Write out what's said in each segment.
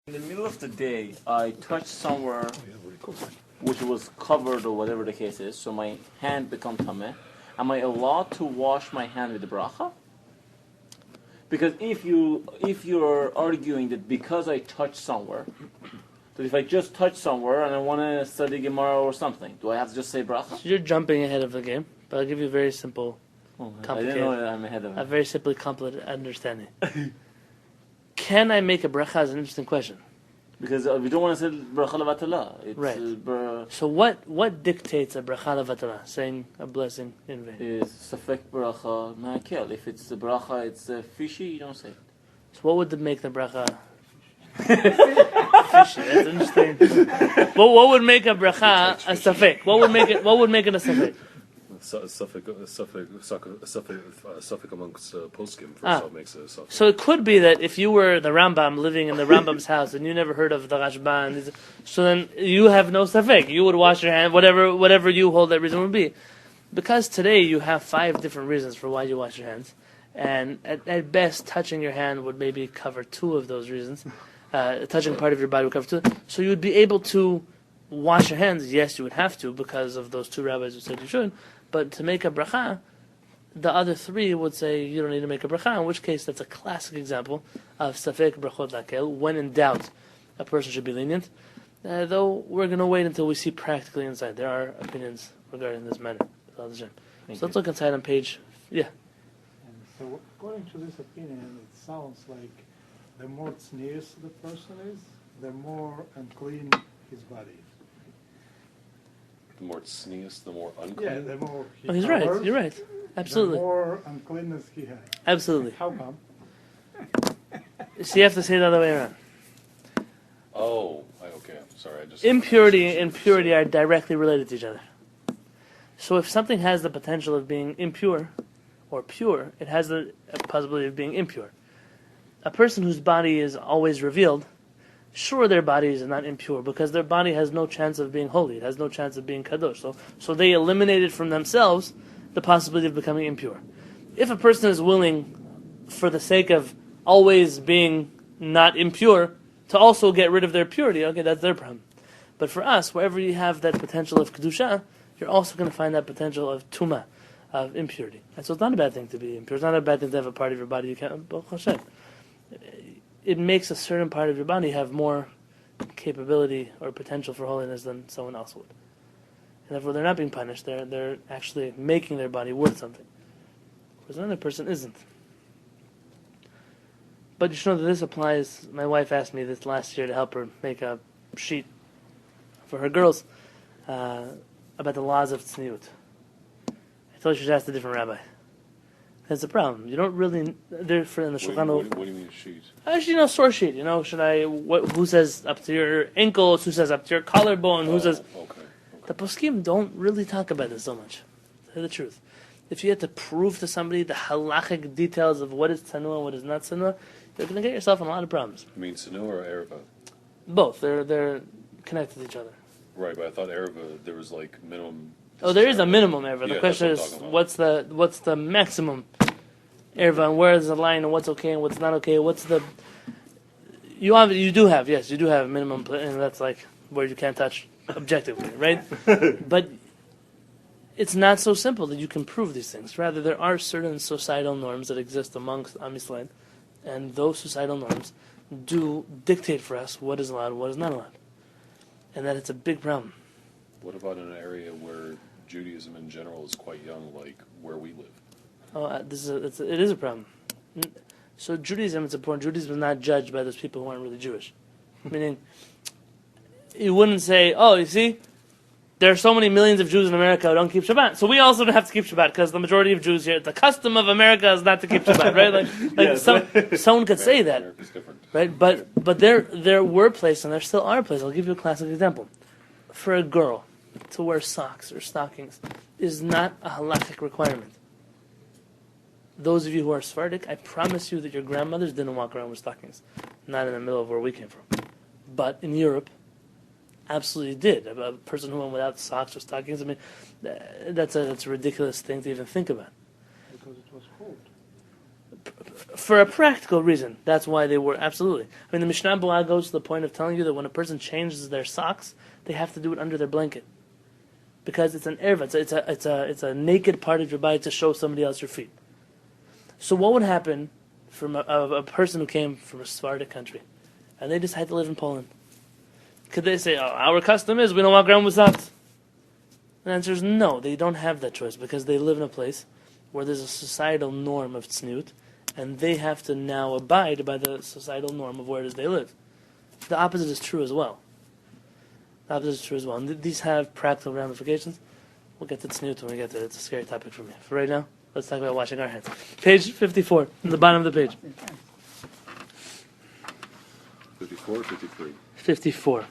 In the middle of the day, I touched somewhere which was covered or whatever the case is, so my hand becomes tameh. Am I allowed to wash my hand with the bracha? Because if you're arguing that because I touched somewhere, that if I just touch somewhere and I want to study Gemara or something, do I have to just say bracha? So you're jumping ahead of the game, but I'll give you a very simple, I didn't know that I'm ahead of it. a very simply complicated understanding. Can I make a bracha is an interesting question. Because we don't want to say bracha levatala. Right. So what dictates a bracha levatala, saying a blessing in vain? Is safek bracha ma'akel. If it's the bracha, it's fishy, you don't say it. So what would make the bracha fishy? That's interesting. But what would make a bracha a safek? What would make it a safek? Suffix amongst poskim for itself makes it a suffix. So it could be that if you were the Rambam living in the Rambam's house and you never heard of the Rashban, so then you have no safek. You would wash your hand, whatever you hold that reason would be. Because today you have 5 different reasons for why you wash your hands, and at best touching your hand would maybe cover 2 of those reasons. Touching part of your body would cover 2. So you would be able to wash your hands. Yes, you would have to because of those 2 rabbis who said you should. But to make a bracha, the other 3 would say you don't need to make a bracha, in which case that's a classic example of safek brachot lakel. When in doubt, a person should be lenient. Though we're going to wait until we see practically inside. There are opinions regarding this matter. So let's look inside on page, And so according to this opinion, it sounds like the more tznius the person is, the more unclean his body is. The more tznius, the more unclean. Yeah, the more he he's covers, right. You're right. Absolutely. The more uncleanness he has. Absolutely. How come? So you have to say it the other way around. Okay. I'm sorry. Impurity and purity are directly related to each other. So if something has the potential of being impure or pure, it has the possibility of being impure. A person whose body is always revealed, sure, their body is not impure because their body has no chance of being holy. It has no chance of being kadosh. So they eliminated from themselves the possibility of becoming impure. If a person is willing, for the sake of always being not impure, to also get rid of their purity, okay, that's their problem. But for us, wherever you have that potential of kedusha, you're also going to find that potential of tuma, of impurity. And so it's not a bad thing to be impure. It's not a bad thing to have a part of your body you can't. It makes a certain part of your body have more capability or potential for holiness than someone else would. And therefore they're not being punished, they're actually making their body worth something. Whereas another person isn't. But you should know that this applies. My wife asked me this last year to help her make a sheet for her girls about the laws of tzniut. I told her she should ask a different rabbi. That's the problem. You don't really. In the Shulchan Aruch. What do you mean sheet? Actually, source sheet. Who says up to your ankles? Who says up to your collarbone? Who says? Okay. The poskim don't really talk about this so much. To tell you the truth, if you had to prove to somebody the halachic details of what is tzanua and what is not tzanua, you're going to get yourself in a lot of problems. You mean tzanua or erva? Both. They're connected to each other. Right, but I thought erva there was like minimum. Oh, there is a minimum erva. The Yeah, question that's is, what I'm talking what's the maximum erva, and where is the line, and what's okay and what's not okay? What's the you do have a minimum, and that's like where you can't touch objectively, right? But it's not so simple that you can prove these things. Rather, there are certain societal norms that exist amongst Am Yisrael, and those societal norms do dictate for us what is allowed and what is not allowed, and that it's a big problem. What about in an area where Judaism in general is quite young, like where we live? Oh, it is a problem. So Judaism, it's important. Judaism is not judged by those people who aren't really Jewish. Meaning, you wouldn't say, oh, you see, there are so many millions of Jews in America who don't keep Shabbat, so we also don't have to keep Shabbat because the majority of Jews here, the custom of America is not to keep Shabbat, right? Someone could say that, right? But there were places, and there still are places. I'll give you a classic example. For a girl to wear socks or stockings is not a halachic requirement. Those of you who are Sepharadic, I promise you that your grandmothers didn't walk around with stockings. Not in the middle of where we came from. But in Europe, absolutely did. A person who went without socks or stockings, I mean, that's a ridiculous thing to even think about. Because it was cold. for a practical reason, that's why they were, absolutely. I mean, the Mishnah Berurah goes to the point of telling you that when a person changes their socks, they have to do it under their blanket. Because it's an erva, it's a naked part of your body to show somebody else your feet. So what would happen from a person who came from a Sephardic country, and they decide to live in Poland? Could they say, our custom is we don't walk around with socks? The answer is no, they don't have that choice, because they live in a place where there's a societal norm of tzniut, and they have to now abide by the societal norm of where it is they live. The opposite is true as well. And these have practical ramifications. We'll get to tzniut when we get there. It's a scary topic for me. For right now, let's talk about washing our hands. Page 54, in the bottom of the page. 54 or 53? 54.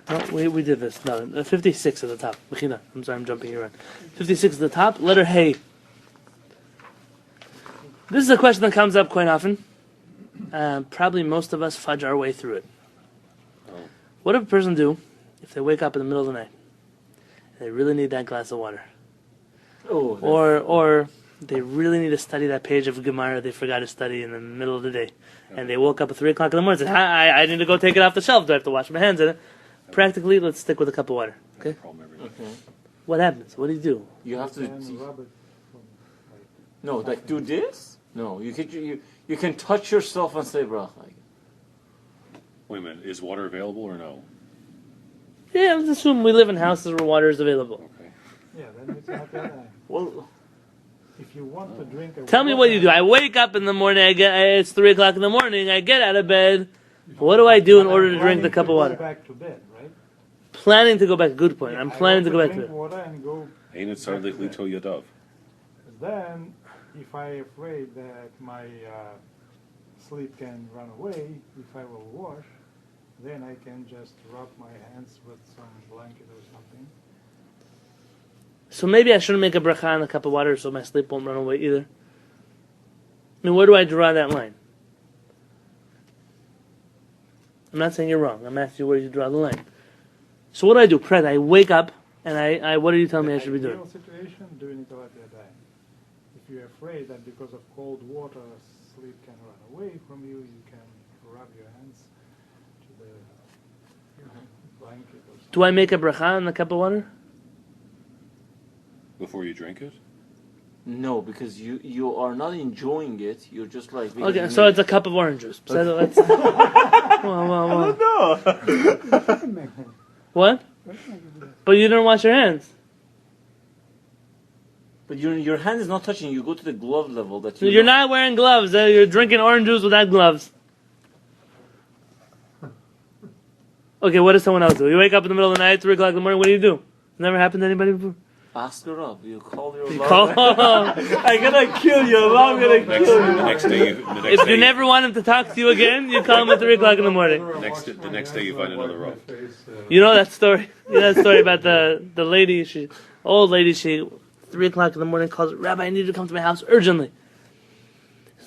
No, we did this. No, 56 at the top. Mechina. I'm sorry, I'm jumping around. 56 at the top, letter Hey. This is a question that comes up quite often. Probably most of us fudge our way through it. What does a person do if they wake up in the middle of the night and they really need that glass of water? Or they really need to study that page of Gemara they forgot to study in the middle of the day. And they woke up at 3 o'clock in the morning and said, I need to go take it off the shelf. Do I have to wash my hands in it? Practically, let's stick with a cup of water. Okay? What happens? What do you do? You have to. No, like do this. No, you can touch yourself and say bracha. Wait a minute, is water available or no? Yeah, let's assume we live in houses where water is available. Okay. Yeah, then it's not that. Well, If you want to drink a Tell me what you do. I wake up in the morning, it's 3 o'clock in the morning, I get out of bed. What do I do in order to drink the cup of water? Back to bed, right? Planning to go back. Good point. I'm planning to go back to drink bed. water and go. Ain't it sardlich lito yadav? Then, if I'm afraid that my sleep can run away, if I will wash, then I can just rub my hands with some blanket or something. So maybe I shouldn't make a bracha on a cup of water so my sleep won't run away either. I mean, where do I draw that line? I'm not saying you're wrong. I'm asking you where you draw the line. So what do I do? Pred, I wake up and I what do you tell me I should be doing? In the ideal situation, doing it all at that time. If you're afraid that because of cold water sleep can run away from you, you can rub your hands to the blanket or something. Do I make a bracha on the cup of water? Before you drink it? no, because you are not enjoying it. You're just like. Okay, so it's a cup of orange juice. So let's, well. No. What? But you didn't wash your hands. But your hand is not touching. You go to the glove level that You're not wearing gloves. You're drinking orange juice without gloves. Okay, what does someone else do? You wake up in the middle of the night, 3 o'clock in the morning. What do you do? Never happened to anybody before. Ask her up. You call your You mom. call. I'm gonna kill you. I'm gonna kill you. The next day, If you never want him to talk to you again, you call him at 3 o'clock in the morning. the next day you find another rope. You know that story? You know that story about the lady, old lady, 3 o'clock in the morning calls, Rabbi, I need you to come to my house urgently.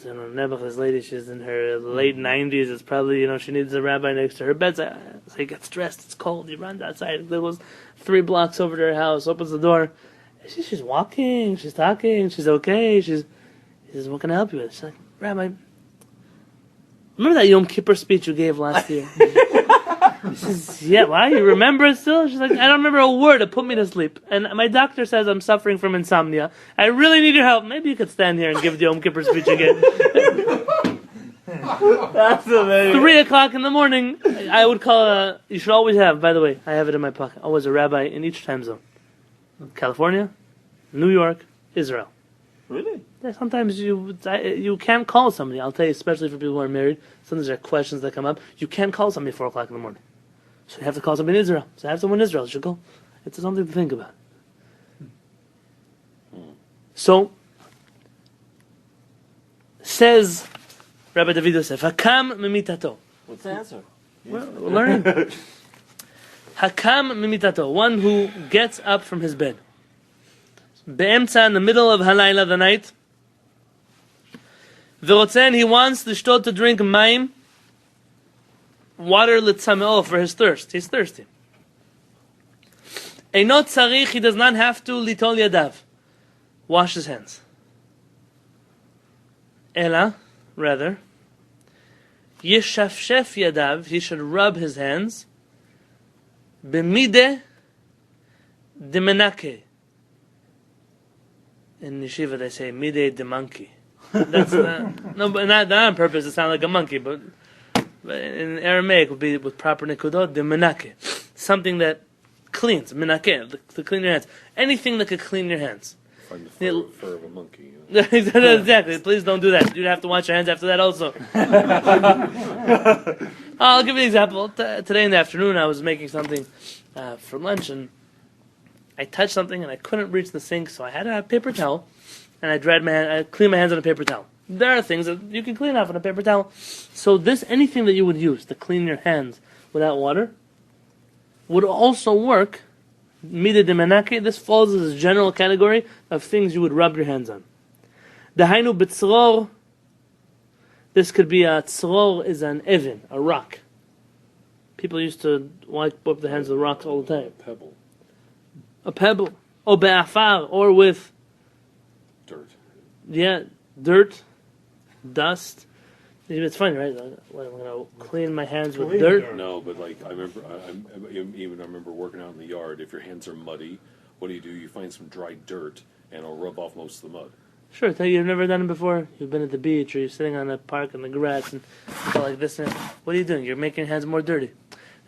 So, this lady, she's in her late 90s. It's probably, she needs a rabbi next to her bed. So he gets dressed. It's cold. He runs outside. There was 3 blocks over to her house. Opens the door. She's walking. She's talking. She's okay. He says, what can I help you with? She's like, Rabbi, remember that Yom Kippur speech you gave last year? He says, yeah, why? You remember it still? She's like, I don't remember a word. It put me to sleep. And my doctor says I'm suffering from insomnia. I really need your help. Maybe you could stand here and give the Yom Kippur speech again. That's amazing. 3 o'clock in the morning, I would call you should always have, by the way, I have it in my pocket, always a rabbi in each time zone. California, New York, Israel. Really? Yeah, sometimes you can't call somebody. I'll tell you, especially for people who are married, sometimes there are questions that come up. You can't call somebody at 4 o'clock in the morning. So you have to call somebody in Israel. So I have someone in Israel. You should go. It's something to think about. So, says Rabbi David Yosef, Hakam mimitato. What's the answer? Well, we're learning. Hakam mimitato, one who gets up from his bed. Be'emtza, in the middle of halayla, the night. V'rotzen, he wants to drink mayim, water litzameo, for his thirst. He's thirsty. Eino tzarich, he does not have to litol yadav. Wash his hands. Ela, rather, yeshafshef yadav, he should rub his hands. B'mide demenake. In yeshiva they say mide de monkey. That's no, but not on purpose to sound like a monkey, but in Aramaic would be with proper nikudot de menake, something that cleans, menake, to clean your hands. Anything that could clean your hands. Find the fur of a monkey. You know? Exactly. Please don't do that. You'd have to wash your hands after that also. I'll give you an example. Today in the afternoon, I was making something for lunch, and I touched something, and I couldn't reach the sink, so I had a paper towel, and I cleaned my hands on a paper towel. There are things that you can clean off on a paper towel. So anything that you would use to clean your hands without water would also work. Mida de menake, this falls in this general category of things you would rub your hands on. Dahainu b'tzror, this could be tzror is an evin, a rock. People used to wipe up their hands with rocks all the time. A pebble. Or be'afar, or with Dirt. Yeah, dirt, dust. It's funny, right? I'm going to clean my hands with dirt. No, but like I remember, I remember working out in the yard. If your hands are muddy, what do? You find some dry dirt, and it'll rub off most of the mud. Sure, tell you, you've never done it before. You've been at the beach, or you're sitting on a park in the grass, and you go like this. And what are you doing? You're making your hands more dirty.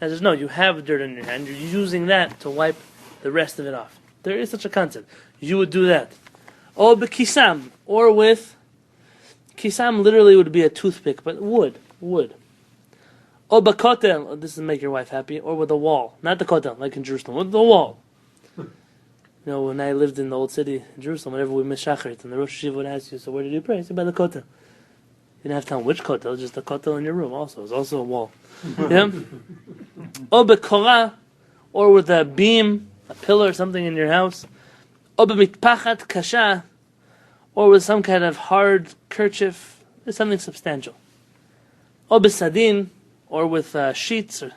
And says, no, you have dirt in your hand. You're using that to wipe the rest of it off. There is such a concept. You would do that. Or bekisam, or with kisam literally would be a toothpick, but wood. Or bakotel, this is make your wife happy, or with a wall. Not the kotel, like in Jerusalem, with the wall. You know, when I lived in the old city in Jerusalem, whenever we miss Shacharit, and the Rosh Hashiva would ask you, so where did you pray? I said, by the kotel. You didn't have to tell him which kotel, just the kotel in your room also. It's also a wall. Yeah? Or bekora, or with a beam, a pillar, something in your house. Or b'mitpachat kasha, or with some kind of hard kerchief, something substantial. Or b'sadin, or with sheets, or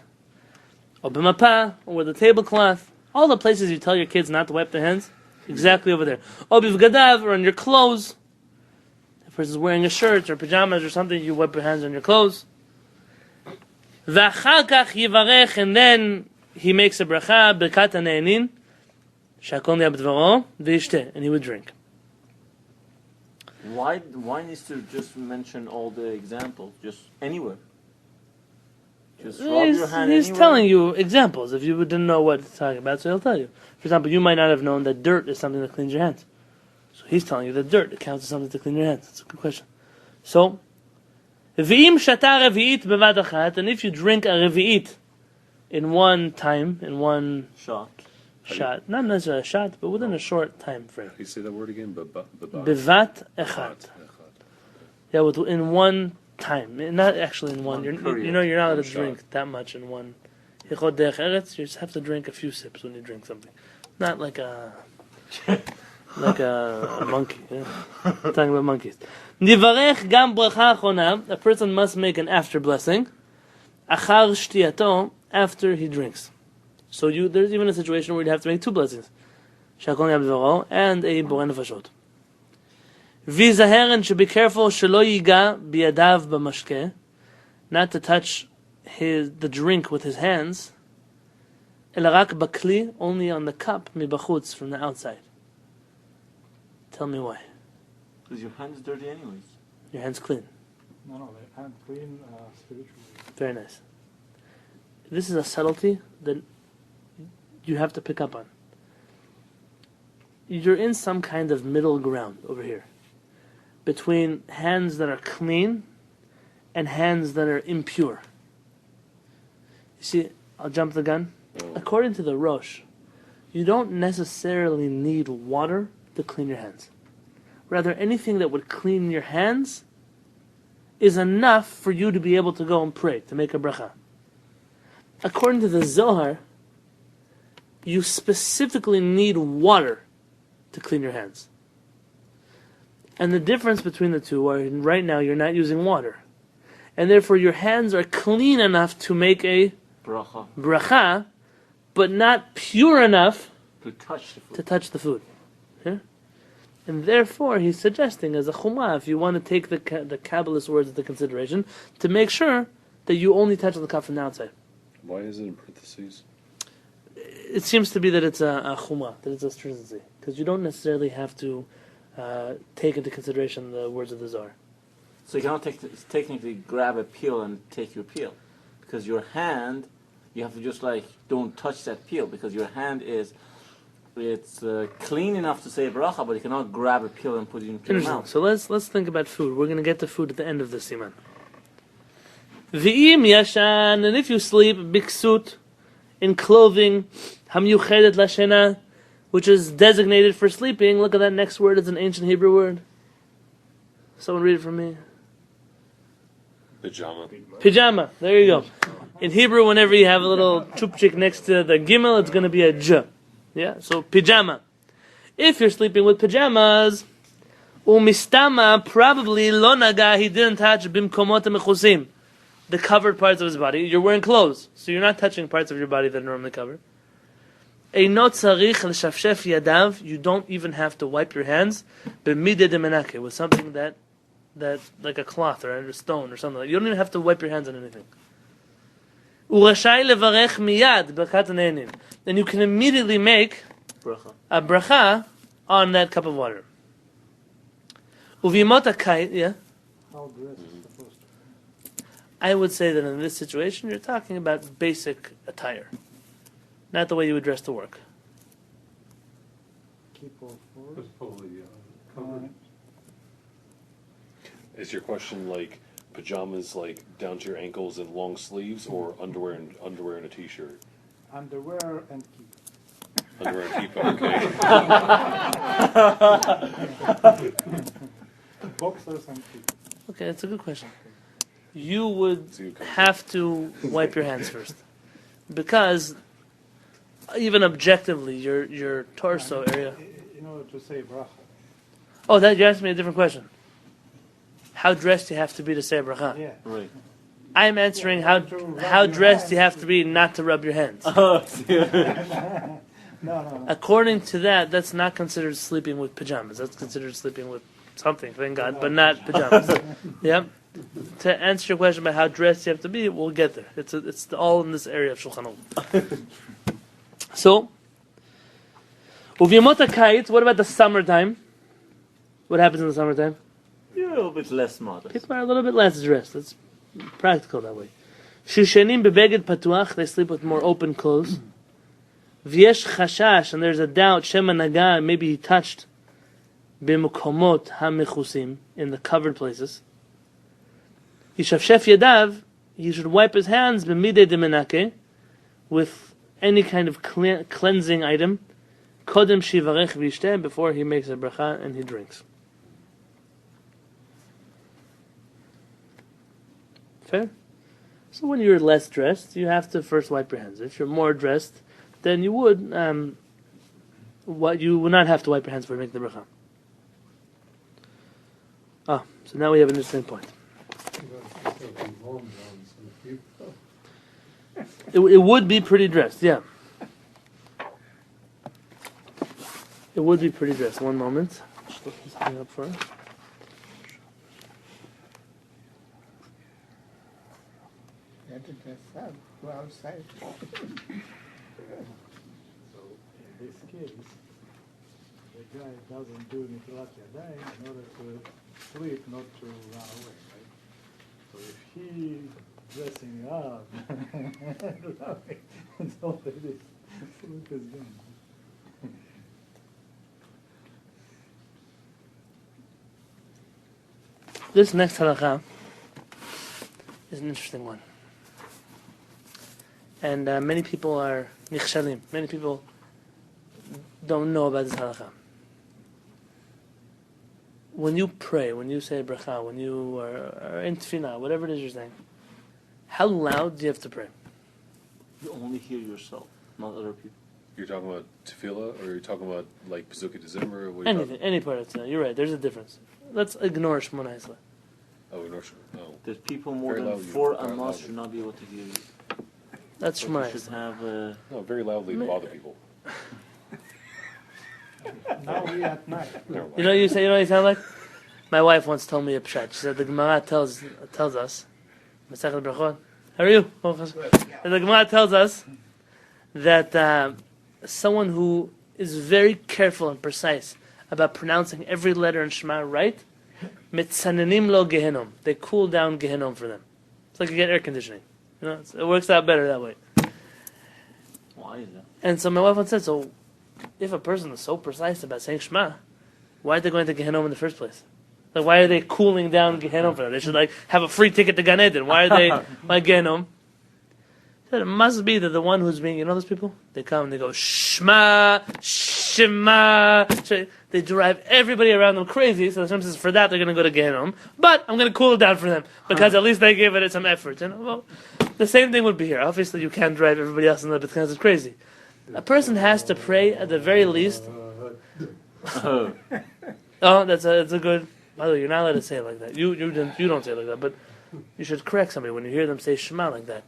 b'mapa, or with a tablecloth. All the places you tell your kids not to wipe their hands, exactly over there. Or b'vgadav, or on your clothes. If a person's wearing a shirt or pajamas or something, you wipe your hands on your clothes. V'achar kach yivarech, and then he makes a bracha, birkat hane'enin, shakol niyah b'dvaro, v'yishteh, and he would drink. Why needs to just mention all the examples? Just anywhere. Just rub your hand He's anywhere. telling you examples. If you didn't know what he's talking about, so he'll tell you. For example, you might not have known that dirt is something that cleans your hands. So he's telling you that dirt counts as something to clean your hands. That's a good question. So, v'im shata revi'it bevad achat, and if you drink a revi'it in one time, in one shot, not necessarily a shot, but within a short time frame. How do you say that word again? Bevat echat. Yeah, in one time, not actually in one. You're not allowed to drink that much in one. You just have to drink a few sips when you drink something, not like a monkey. Yeah. Talking about monkeys. Nivarech gam bracha achona. A person must make an after blessing. Achar shtiyato, after he drinks. So there's even a situation where you'd have to make two blessings. Shakol niyah b'dvaro and a borei nefashot. V'zaheren, should be careful, shelo yiga biyadav b'mashkeh, not to touch the drink with his hands, ela rak bakli, only on the cup, mibachutz, from the outside. Tell me why. because your hand's dirty anyways. Your hand's clean. No, the hand clean spiritually. Very nice. This is a subtlety that you have to pick up on. You're in some kind of middle ground over here between hands that are clean and hands that are impure. You see, I'll jump the gun. According to the Rosh, you don't necessarily need water to clean your hands. Rather, anything that would clean your hands is enough for you to be able to go and pray, to make a bracha. According to the Zohar, you specifically need water to clean your hands. And the difference between the two are, right now you're not using water. And therefore your hands are clean enough to make a bracha, but not pure enough To touch the food. to touch the food. Yeah? And therefore, he's suggesting as a chumah, if you want to take the Kabbalist words into consideration, to make sure that you only touch on the cup from the outside. Why is it in parentheses? It seems to be that it's a chumah, that it's a stringency, because you don't necessarily have to take into consideration the words of the Zohar. So you cannot technically grab a peel and take your peel. Because your hand, you have to just don't touch that peel, because your hand it's clean enough to say bracha, but you cannot grab a peel and put it into your mouth. So let's think about food. We're going to get to food at the end of the siman. V'im yashan, and if you sleep, biksut, in clothing, hamyuchedet lashena, which is designated for sleeping. Look at that next word, it's an ancient Hebrew word. Someone read it for me. Pajama, there you go. In Hebrew, whenever you have a little chupchik next to the gimel, it's going to be a j. Yeah, so pajama. If you're sleeping with pajamas, umistama, probably lo naga, he didn't touch bimkomot mechusim, the covered parts of his body. You're wearing clothes, so you're not touching parts of your body that are normally covered. Eino tzarich l'shafshef yadav, you don't even have to wipe your hands, b'mideh demenake, with something that like a cloth or a stone or something. You don't even have to wipe your hands on anything. Urashai levarech miyad b'kat ne'enim. Then you can immediately make a bracha on that cup of water. Uvimot hakayit, yeah? How dressed is supposed to I would say that in this situation, you're talking about basic attire. Not the way you would dress to work. keep all fours. It's fully covered. Is your question like pajamas like down to your ankles and long sleeves, or underwear and a t-shirt? Underwear and keep. Underwear and keep, okay. Boxers and keep. Okay, that's a good question. You would have to wipe your hands first, because even objectively, your torso area. In order to say bracha. Oh, that you asked me a different question. How dressed do you have to be to say bracha? Yeah. Right. I'm answering Yeah, how dressed you have to be not to rub your hands. No. According to that, that's not considered sleeping with pajamas. That's considered sleeping with something, thank God, but not pajamas. Yep. To answer your question about how dressed you have to be, we'll get there. It's all in this area of Shulchan Aruch. So, Uviyamot HaKayit, what about the summertime? What happens in the summertime? You're a little bit less modest. People are a little bit less dressed. It's practical that way. Shushanim bebeged patuach, they sleep with more open clothes. V'yesh chashash, and there's a doubt, shema naga, maybe he touched b'mukomot ha-mechusim, in the covered places. Yishafshef yadav, he should wipe his hands b'midei demenake, with any kind of cleansing item, kodem shivarech v'yishteh, before he makes a bracha and he drinks. Fair? So when you're less dressed, you have to first wipe your hands. If you're more dressed, then you would you would not have to wipe your hands before you make the bracha. So now we have an interesting point. It would be pretty dressed, yeah. It would be pretty dressed. One moment. Just look this thing up first. Go outside. So in this case, the guy doesn't do Nitilat Yadayim in order to sleep, not to run away, right? So if he dressing up, it's all like this. Sleep is gone. This next halakha is an interesting one. And many people are nichshalim. Many people don't know about this halakha. When you pray, when you say bracha, when you are in tefillah, whatever it is you're saying, how loud do you have to pray? You only hear yourself, not other people. You're talking about tefillah, or you're talking about like Pesukei Dezimra, or what are you Anything, any part of tefillah. You're right. There's a difference. Let's ignore Shemona Esrei. Oh, in Rosh. Oh. There's people more Very than loudly, 4 very amos loudly. should not be able to hear you. That's But Shemona you should Esrei. have No, very loudly to bother people. Now we at night. You know, you know what you sound like? My wife once told me a pshat. She said the Gemara tells us, Masechet Brachot. How are you? The Gemara tells us that someone who is very careful and precise about pronouncing every letter in Shema right, mitzananim lo gehenom. They cool down gehenom for them. It's like you get air conditioning. You know, it works out better that way. Why is that? And so my wife once said, so if a person is so precise about saying Shema, why are they going to Gehenom in the first place? Like, why are they cooling down Gehenom for them? They should like have a free ticket to Gan Eden. Why are they like Gehenom? She said, it must be that the one who's being, you know those people? They come and they go, Shema, Shema. They drive everybody around them crazy, so the Shem says for that they're going to go to Gehenom. But I'm going to cool it down for them, because at least they gave it some effort. You know? Well, the same thing would be here. Obviously you can't drive everybody else in the because it's crazy. A person has to pray at the very least. Oh, that's a good. By the way, you're not allowed to say it like that. You don't say it like that, but you should correct somebody when you hear them say Shema like that.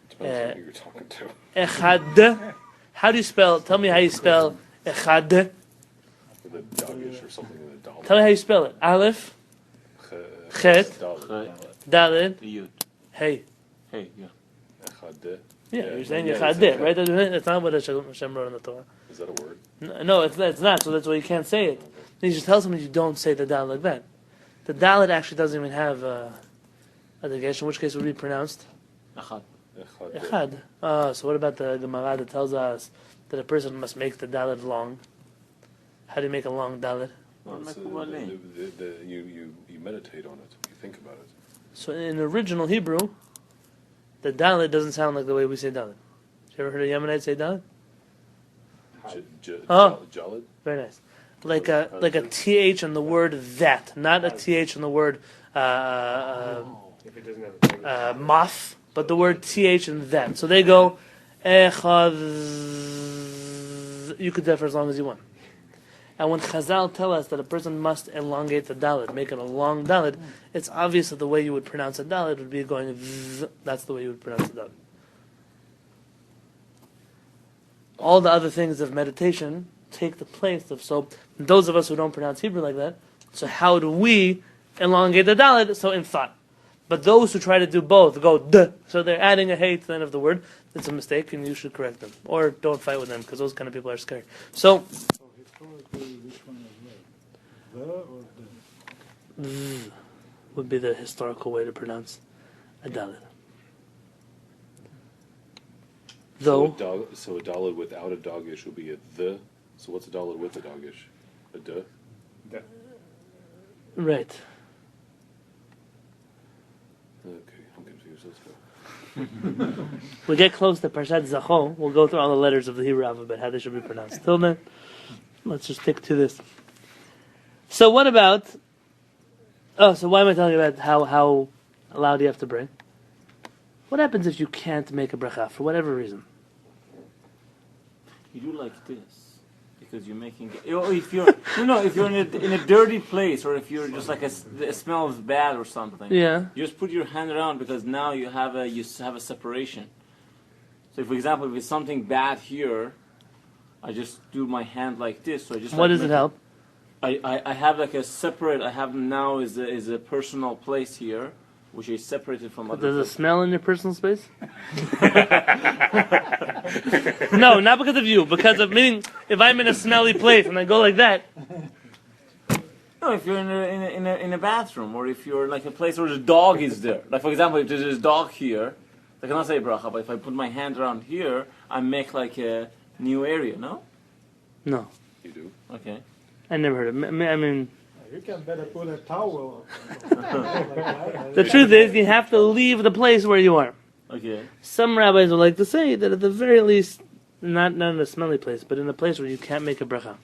Depends on who you're talking to. Echad. How do you spell? Tell me how you spell Echad. With a dogish or something in the dal. Tell me how you spell it. Aleph, Chet, Dalet, Yud. Hey. Hey, yeah. Echad. Yeah, you're saying yeah, Echad, right? That's not what Hashem wrote in the Torah. Is that a word? No, it's not. So that's why you can't say it. You should tell someone you don't say the Dalet like that. The Dalet actually doesn't even have a negation. In which case it would be pronounced Achad. Echad. So what about the Gemara that tells us that a person must make the Dalet long? How do you make a long Dalet? You meditate on it. You think about it. So in original Hebrew, the Dalet doesn't sound like the way we say Dalet. You ever heard a Yemenite say Dalet? Jalad? Very nice. Like a th on the word that, not a th on the word moth, but the word th and that. So they go echad. You could do that for as long as you want. And when Chazal tell us that a person must elongate the dalet, make it a long dalet, it's obvious that the way you would pronounce a dalet would be going z. That's the way you would pronounce a dalet. All the other things of meditation take the place of, so those of us who don't pronounce Hebrew like that, so how do we elongate the dalet? So in thought. But those who try to do both go duh, so they're adding a hey to the end of the word. It's a mistake, and you should correct them, or don't fight with them, because those kind of people are scary. So Historically, which one is right? The or the? z would be the historical way to pronounce a dalet. Though, So a dalid without a dogish would be a the. So what's a dalid with a dogish? A duh? right. Okay, I'm confused. Let's go. We get close to Parshat Zachor, we'll go through all the letters of the Hebrew alphabet, how they should be pronounced. Till then, let's just stick to this. So what about... so why am I telling you about how loud you have to pray? What happens if you can't make a bracha for whatever reason? You do like this because you're making. If you're, if you're in a dirty place, or if you're just like it smells bad or something. Yeah. You just put your hand around because now you have a separation. So, for example, if it's something bad here, I just do my hand like this. So I just. What does it help? I have like a separate. I have now is a personal place here, which is separated from other. Does it smell in your personal space? No, not because of you. Because of meaning, if I'm in a smelly place and I go like that. No, if you're in a bathroom, or if you're like a place where the dog is there. Like for example, if there's a dog here, I cannot say bracha. But if I put my hand around here, I make like a new area. No. No. You do? Okay. I never heard of it. I mean, You can better put a towel. the truth is, you have to leave the place where you are. Okay. Some rabbis would like to say that at the very least, not in a smelly place, but in a place where you can't make a bracha.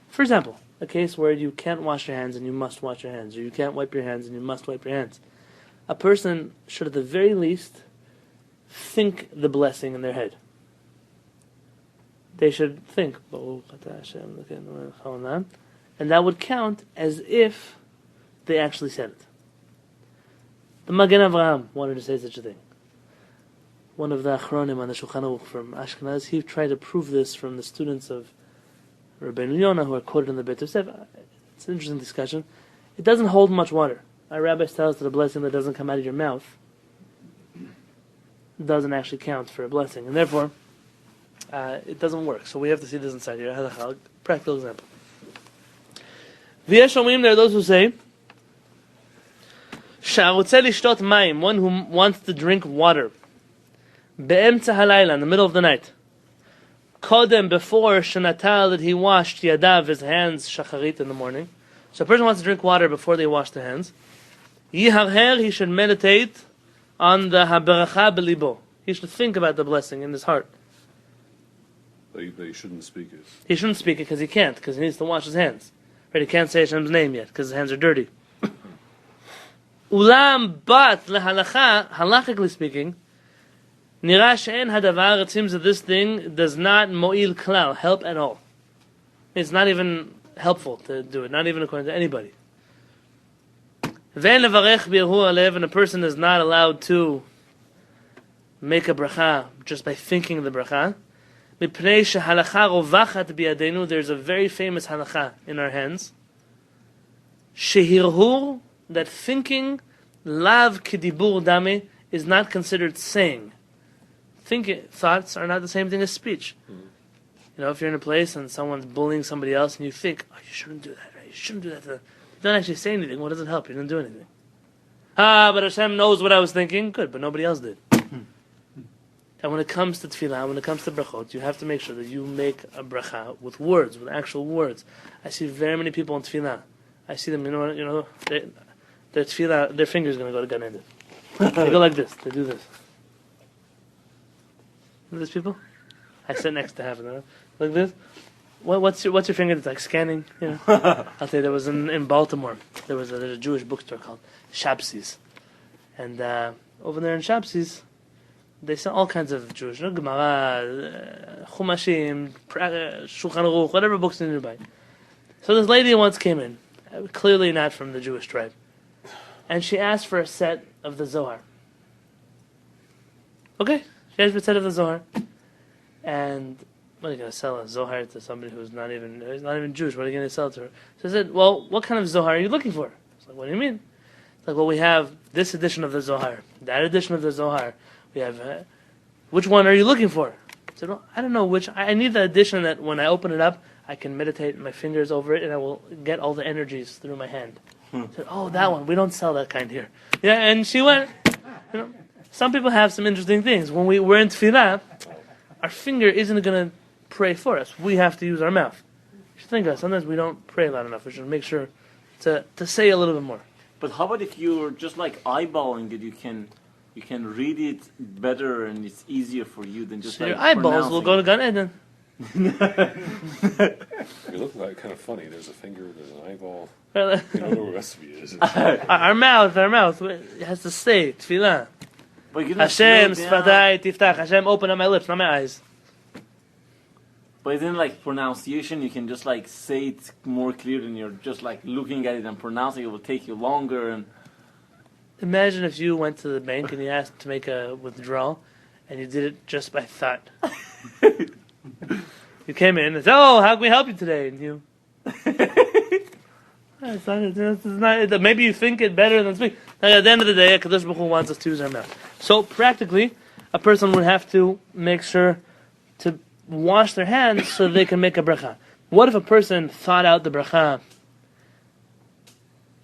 For example, a case where you can't wash your hands and you must wash your hands, or you can't wipe your hands and you must wipe your hands. A person should at the very least think the blessing in their head. They should think, and that would count as if they actually said it. The Magen Avraham wanted to say such a thing. One of the Achronim on the Shulchan Aruch from Ashkenaz, he tried to prove this from the students of Rabbi Yonatan, who are quoted in the Beit Yosef. It's an interesting discussion. It doesn't hold much water. Our rabbis tell us that a blessing that doesn't come out of your mouth doesn't actually count for a blessing, and therefore it doesn't work. So we have to see this inside here. A practical example. V'yesh omrim, there are those who say, Sha'arutze lishtot mayim, one who wants to drink water, be'emtza halayla, in the middle of the night, kodem, before shenatal, that he washed yadav, his hands, shacharit, in the morning. So a person wants to drink water before they wash their hands. Yiharher, he should meditate on the haberacha belibo. He should think about the blessing in his heart. They shouldn't speak it. He shouldn't speak it because he can't, because he needs to wash his hands. Right? He can't say Hashem's name yet because his hands are dirty. Ulam, but lehalacha, halachically speaking, nira she'en hadavar, it seems that this thing does not mo'il klal, help at all. It's not even helpful to do it, not even according to anybody. Ve'en levarech b'irhu alev, and a person is not allowed to make a bracha just by thinking the bracha. Mipnei shehalacha rovachat biyadenu, there's a very famous halacha in our hands. Shehirhur, that thinking lav kedibur dame is not considered saying. Thoughts are not the same thing as speech. You know, if you're in a place and someone's bullying somebody else and you think, oh, you shouldn't do that, right? You shouldn't do that. You don't actually say anything. What does it help? You didn't do anything. But Hashem knows what I was thinking. Good, but nobody else did. And when it comes to tefillah, when it comes to brachot, you have to make sure that you make a bracha with words, with actual words. I see very many people in tefillah. I see them, their tefillah, their finger's going to go to Gan Eden. They go like this. They do this. You know these people? I sit next to half of them. Like this. What's your finger? It's like scanning. You know? I'll tell you, there was in Baltimore. There's a Jewish bookstore called Shapsi's, and over there in Shapsi's, they sell all kinds of Jewish, Gemara, Chumashim, Shulchan Aruch, whatever books you need to buy. So this lady once came in, clearly not from the Jewish tribe, and she asked for a set of the Zohar. Okay, she asked for a set of the Zohar, and what are you going to sell a Zohar to somebody who's not even Jewish? What are you going to sell to her? So I said, well, what kind of Zohar are you looking for? I was like, what do you mean? It's like, well, we have this edition of the Zohar, that edition of the Zohar. We have, which one are you looking for? I said, well, I don't know which. I need the edition that when I open it up, I can meditate my fingers over it and I will get all the energies through my hand. I said, oh, that one. We don't sell that kind here. Yeah, and she went, some people have some interesting things. When we're in tefillah, our finger isn't going to pray for us. We have to use our mouth. You should think of it. Sometimes we don't pray loud enough. We should make sure to say a little bit more. But how about if you're just like eyeballing it, you can read it better and it's easier for you than just so like your eyeballs will go to Gan Eden. You look like kind of funny. There's a finger, there's an eyeball. You don't know what the recipe is. Our mouth, it has to say tefillah. Hashem, Sfatai, Tiftach. Hashem, open up my lips, not my eyes. But then, like pronunciation, you can just like say it more clear, and you're just like looking at it and pronouncing it will take you longer. And imagine if you went to the bank and you asked to make a withdrawal, and you did it just by thought. You came in and said, "Oh, how can we help you today?" And you, it's not, maybe you think it better than speak. At the end of the day, HaKadosh Baruch Hu wants us to use our mouth. So practically, a person would have to make sure to wash their hands so they can make a bracha. What if a person thought out the bracha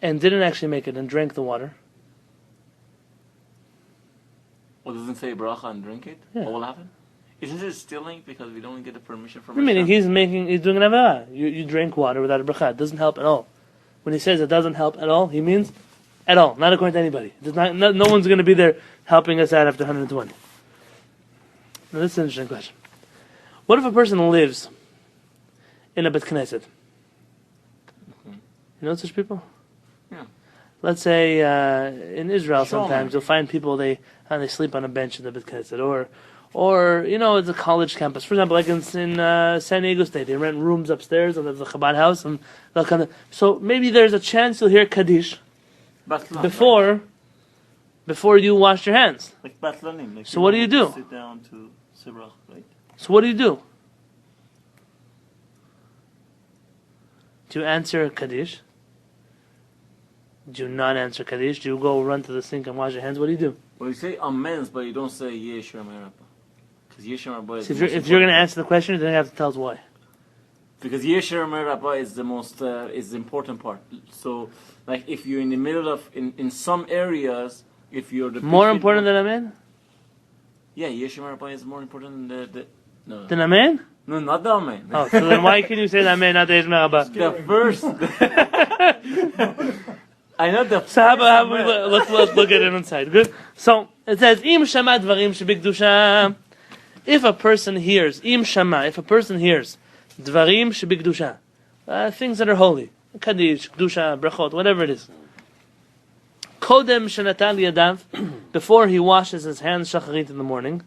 and didn't actually make it and drank the water? Well, doesn't say bracha and drink it? Yeah. What will happen? Isn't it stealing because we don't get the permission from Meaning Hashem? he's doing an avera. You drink water without a bracha. It doesn't help at all. When he says it doesn't help at all, he means at all, not according to anybody. It does not, no one's going to be there helping us out after 120. Now, this is an interesting question. What if a person lives in a Bet Knesset? You know such people? Yeah. Let's say in Israel, Sure. sometimes you'll find people they sleep on a bench in the Bet Knesset, or it's a college campus. For example, like in San Diego State, they rent rooms upstairs and there's a Chabad house, and they'll kind of. So maybe there's a chance you'll hear Kaddish before you wash your hands. Like Batlanim. Like So what do you do? Sit down to Sibrach, right? So what do you do? Do you answer Kaddish? Do you not answer Kaddish? Do you go run to the sink and wash your hands? What do you do? Well, you say amens, but you don't say Yeshua Merabah. Because Yeshua Merabah is So the most if you're going to important. answer the question, then you have to tell us why. Because Yeshua Merabah is the most is the important part. So, like, if you're in the middle of in some areas, if you're the More between- important than Amen? Yeah, Yeshua Merabah is more important than the no. Than Amen? No, not the amen. Oh, so then why can you say the Amen, not the Yesh Merabah? The first. I know the. So how about first let's look at it inside. Good. So it says Im Shama Dvarim Shebikdusha. If a person hears Im Shama, if a person hears Dvarim Shebikdusha, things that are holy, Kaddish, Kedusha, Brachot, whatever it is. Kodem Shenatan Yadav, before he washes his hands Shacharit in the morning.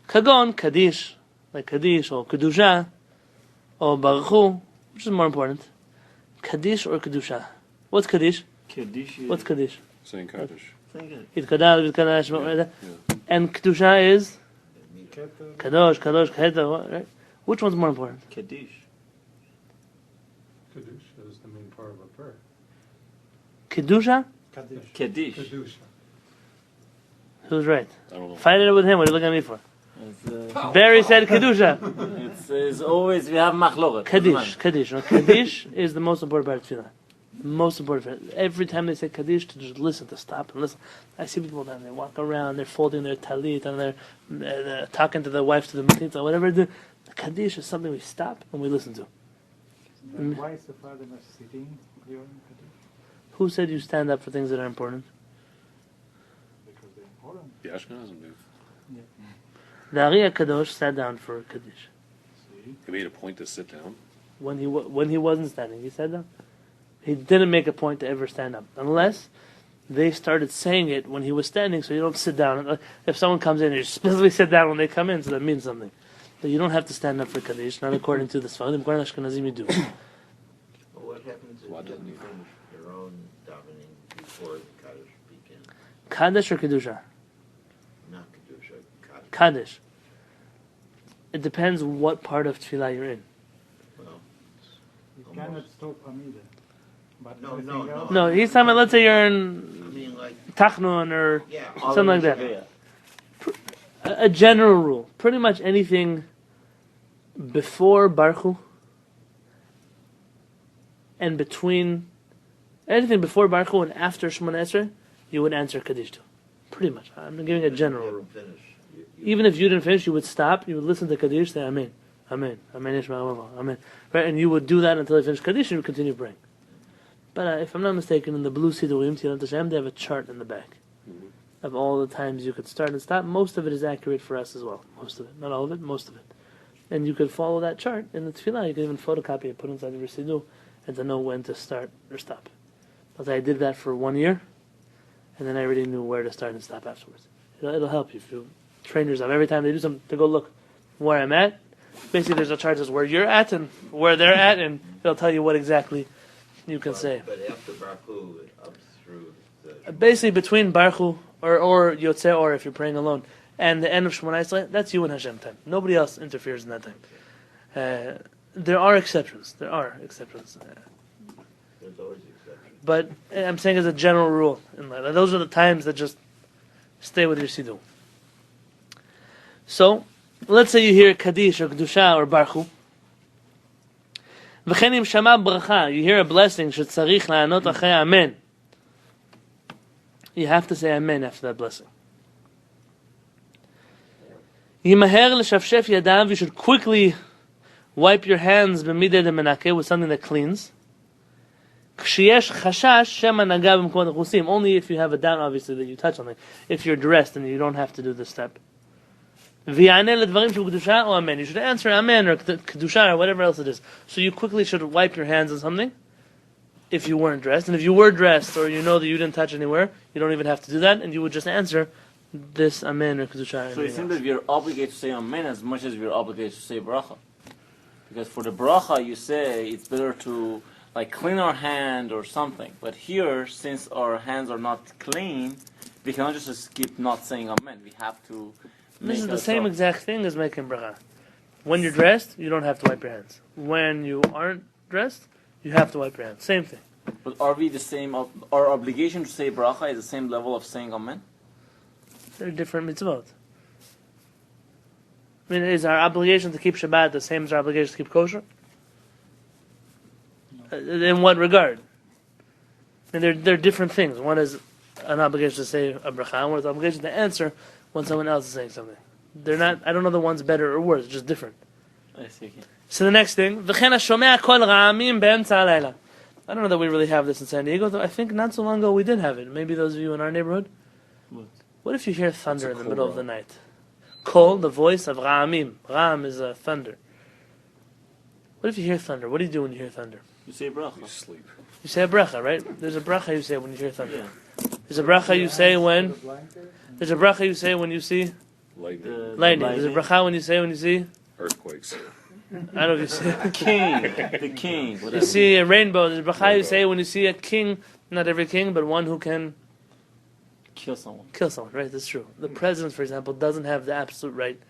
Kagon Kaddish, like Kaddish or Kedusha or Baruch Hu, which is more important, Kaddish or Kedusha? What's Kaddish? Kaddish. What's Kaddish? Saying Kaddish. Itkadal, Itkadash, and Kedusha is Kadosh, Kadosh, Kehillat, right? Which one's more important? Kaddish. Kaddish is the main part of a prayer. Kedusha? Kaddish. Kaddish. Kedusha. Who's right? I don't know. Fight it with him. What are you looking at me for? It's, Barry said Kedusha. it's always we have machloket. Kaddish, Kaddish. No, Kaddish is the most important part of Tefillah. The most important part. Every time they say Kaddish, to just listen, to stop and listen. I see people down there, they walk around, they're folding their talit, and they're talking to their wives, to the meetings, or whatever they do. Kaddish is something we stop and we listen to. Why is the father not sitting during Kaddish? Who said you stand up for things that are important? Because they're important. The Ashkenazim do. The Ari Kadosh sat down for Kaddish. See? He made a point to sit down. When he wasn't standing, he sat down. He didn't make a point to ever stand up, unless they started saying it when he was standing, so you don't sit down. If someone comes in, you specifically sit down when they come in, so that means something. But you don't have to stand up for Kaddish, not according to the Sephardim. According to Ashkenazim, you do. Well, what happens if Why you doesn't he? finish your own davening before the Kaddish begins? Kaddish or Kedusha? Not Kedusha, Kaddish. Kaddish. It depends what part of Tefillah you're in. Well, You Almost. cannot stop Hamida. But No, everything no, else- No, he's talking about, let's say you're I in mean, like, Tachnun or yeah. something like that. A general rule. Pretty much anything before Baruch Hu and between anything before Baruch Hu and after Shemona Esrei, you would answer Kaddish to. Pretty much. I'm giving a general rule. Finish. Even if you didn't finish, you would stop, you would listen to Kaddish, say Amen. Amen. Amen. Amen. Right? And you would do that until you finish Kaddish and you would continue praying. But if I'm not mistaken, in the blue Sidurim, Tilat Hashem, they have a chart in the back of all the times you could start and stop. Most of it is accurate for us as well. Most of it. Not all of it, most of it. And you could follow that chart in the Tefillah. You can even photocopy it, put it inside your Sidu, and to know when to start or stop. But I did that for 1 year, and then I already knew where to start and stop afterwards. It'll help you if you train yourself. Every time they do something, to go look where I'm at. Basically, there's a chart that says where you're at and where they're at, and it'll tell you what exactly you can say. But after Baruch Hu, up through the... Basically, between Baruch Hu or Yotzei Or, if you're praying alone, and the end of Shemona Esrei, that's you and Hashem time. Nobody else interferes in that time. There are exceptions. There's always exceptions. But I'm saying as a general rule, in life, those are the times that just stay with your Siddur. So, let's say you hear Kaddish or Kedusha or Baruch Hu. V'chen im shama bracha, you hear a blessing, shetzarich la'anot achei amen. You have to say amen after that blessing. Yimaher l'shafshef yadav, you should quickly wipe your hands b'midei demenakeh, with something that cleans. Kshiyesh chashash shema naga b'mkot chusim, only if you have a doubt, obviously, that you touch something. If you're dressed and you don't have to do this step. V'yaneh ledvarim sheb'kedusha or amen. You should answer amen or kedusha or whatever else it is. So you quickly should wipe your hands on something if you weren't dressed. And if you were dressed or you know that you didn't touch anywhere, you don't even have to do that, and you would just answer this amen or kedusha. So it seems that we're obligated to say amen as much as we're obligated to say bracha. Because for the bracha, you say it's better to like clean our hand or something. But here, since our hands are not clean, we cannot just skip not saying amen. We have to. This is the same exact thing as making bracha. When you're dressed, you don't have to wipe your hands. When you aren't dressed, You have to wipe your hands. Same thing. But are we the same? Our obligation to say bracha is the same level of saying amen? They're different mitzvot. I mean, is our obligation to keep Shabbat the same as our obligation to keep kosher? In what regard? And they're different things. One is an obligation to say a bracha, and one is an obligation to answer when someone else is saying something. They're not. I don't know the one's better or worse. It's just different. I see. So the next thing, v'chen hashomea kol ra'amim be'emtza halayla. I don't know that we really have this in San Diego, though I think not so long ago we did have it. Maybe those of you in our neighborhood. What if you hear thunder in the middle of the night? Kol, the voice of ra'amim. Ra'am is thunder. What if you hear thunder? What do you do when you hear thunder? You say bracha. You sleep. You say a bracha, right? There's a bracha you say when you hear thunder. There's a bracha you say when. There's a bracha you say when you see Lightning. lightning. There's a bracha when you say when you see. Earthquakes. I don't know if you say. The king. You see a rainbow. There's a bracha you say when you see a king. Not every king, but one who can Kill someone. kill someone. Right? That's true. The president, for example, doesn't have the absolute right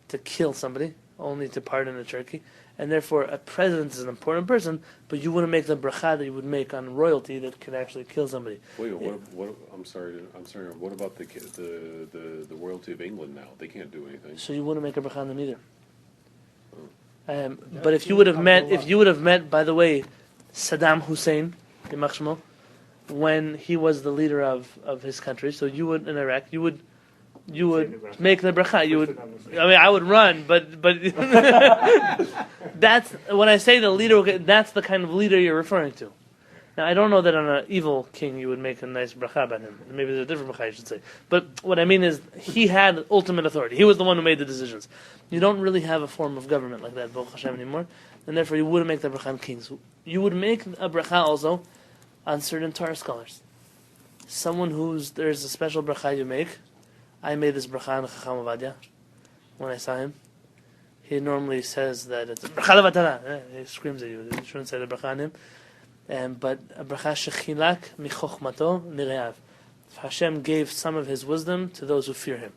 to kill somebody, only to pardon a turkey. And therefore, a president is an important person, but you wouldn't make the bracha that you would make on royalty that could actually kill somebody. Wait, what? I'm sorry. What about the royalty of England now? They can't do anything. So you wouldn't make a bracha on them either. But if you would have met, by the way, Saddam Hussein, Yimach Shemo, when he was the leader of his country, so you would in Iraq, you would make the bracha. You would. I mean, I would run, but that's when I say the leader. That's the kind of leader you're referring to. Now, I don't know that on an evil king you would make a nice bracha about him. Maybe there's a different bracha I should say. But what I mean is, he had ultimate authority. He was the one who made the decisions. You don't really have a form of government like that, Baruch Hashem, anymore, and therefore you wouldn't make the bracha on kings. You would make a bracha also on certain Torah scholars. Someone there's a special bracha you make. I made this bracha on Chacham Ovadia when I saw him. He normally says that it's bracha levatana. He screams at you. You shouldn't say the bracha on him. But a bracha shechilak michochmato nireav. Hashem gave some of His wisdom to those who fear Him.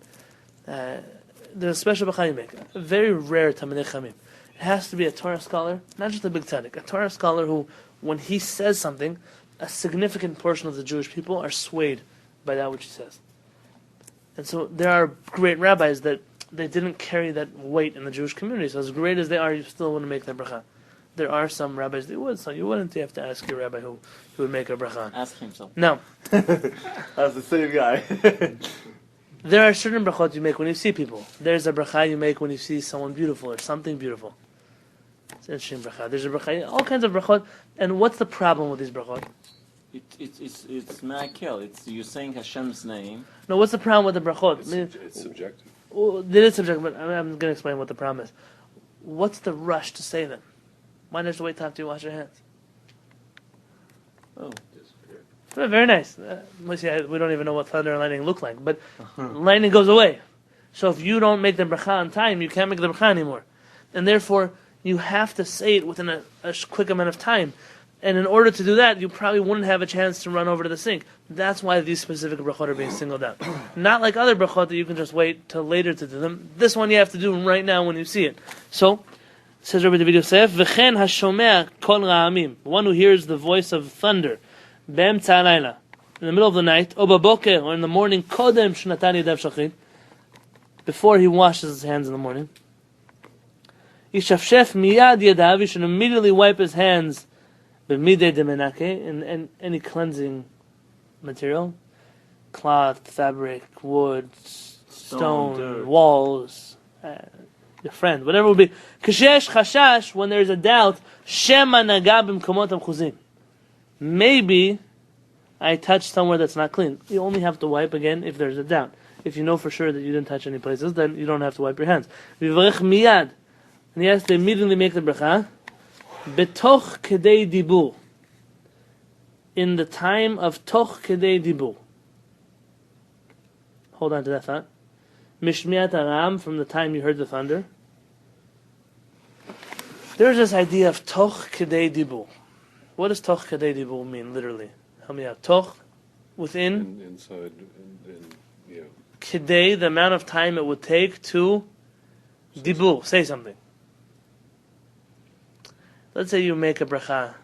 There's a special bracha you make. A very rare Talmidei Chachamim. It has to be a Torah scholar, not just a big tzaddik. A Torah scholar who, when he says something, a significant portion of the Jewish people are swayed by that which he says. And so there are great rabbis that they didn't carry that weight in the Jewish community. So as great as they are, you still wouldn't make that bracha. There are some rabbis that would, so you wouldn't. You have to ask your rabbi who would make a bracha. Ask himself. No. That's the same guy. There are certain brachot you make when you see people. There's a bracha you make when you see someone beautiful or something beautiful. It's an interesting bracha. There's a bracha, all kinds of brachot. And what's the problem with these brachot? It's ma'akel. It's you saying Hashem's name. No, what's the problem with the brachot? It's subjective. Well, it is subjective, but I'm going to explain what the problem is. What's the rush to say them? Why not just wait till after you wash your hands? Oh. Very nice. We don't even know what thunder and lightning look like, but lightning goes away. So if you don't make the bracha on time, you can't make the bracha anymore. And therefore, you have to say it within a quick amount of time. And in order to do that, you probably wouldn't have a chance to run over to the sink. That's why these specific brachot are being singled out. Not like other brachot that you can just wait till later to do them. This one you have to do right now when you see it. So, says Rabbi David Yosef, V'chen hashomea kol ra'amim, one who hears the voice of thunder, be'emtza halayla, in the middle of the night, o baboker, or in the morning, kodem shnatan yadav shachrit, before he washes his hands in the morning, yishafshef miyad yadav, he should immediately wipe his hands b'midei demenake, in any cleansing material, cloth, fabric, wood, stone, dirt. walls, your friend, whatever it would be. Kashesh chashash, when there is a doubt, shema naga b'mkomot hamchuzim. Maybe I touched somewhere that's not clean. You only have to wipe again if there's a doubt. If you know for sure that you didn't touch any places, then you don't have to wipe your hands. Vivarech miyad, and he has to immediately make the bracha. Betoch kedei dibur, in the time of toch kedei dibur. Hold on to that thought. Mishmiat aram, from the time you heard the thunder. There's this idea of toch kedei dibur. What does toch kedei dibur mean, literally? Help me out. Toch, within. Inside, yeah. Kedei, the amount of time it would take to dibur, say something. Let's say you make a bracha